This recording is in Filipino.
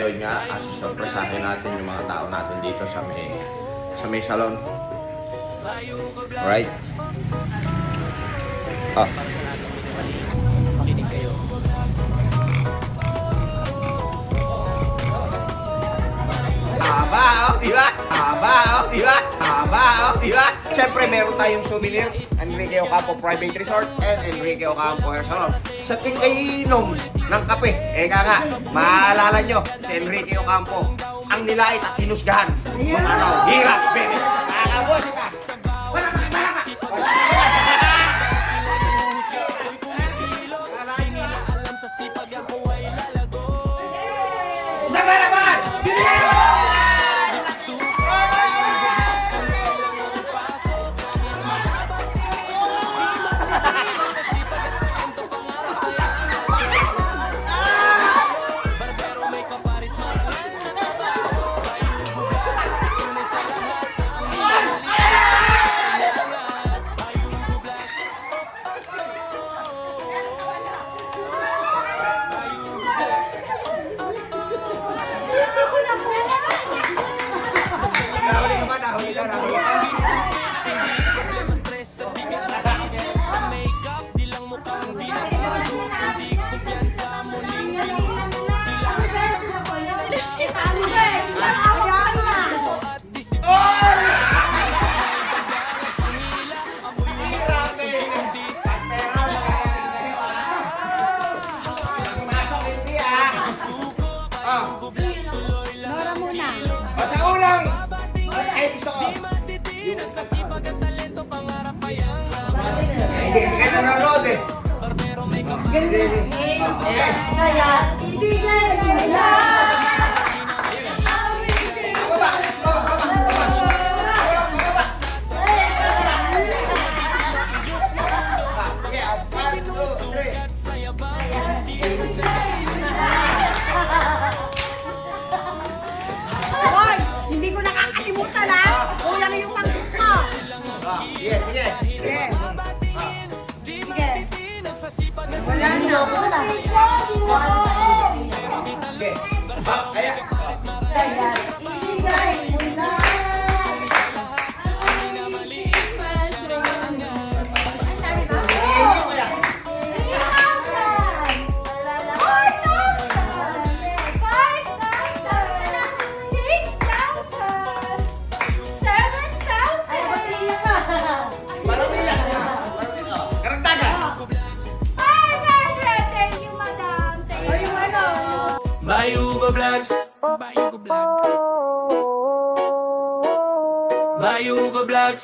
Yun nga, surpresahin natin yung mga tao natin dito sa may salon. Alright? Ah. Para sa lahat ng minamali, makinig kayo. Haba, oh, di ba? Haba, oh, di ba? Haba, oh, di ba? Siyempre, meron tayong souvenir, Enrique Ocampo Private Resort and Enrique Ocampo Hair Salon. Sa ting kayo inom ng kape, nga, maalala nyo, si Enrique Ocampo, ang nilait at hinusgahan. Hirap, baby. Nakakabos ka. Isa ba naman? Nora muna. Sa ulang! Ay, gusto ko! Hindi kasi kayo nanonood eh. Kaya, ibigay mo lang. Hoy, hindi ko nakakalimutan ha. Kulang yung pangkus ko. Sige, sige. Sige. Sige. Wala na. Sige. Kaya. Kaya, ibigay mo lang. Parang iyak. Karagdagan. Bayugo Vlogs. Bayugo Vlogs. Bayugo Vlogs.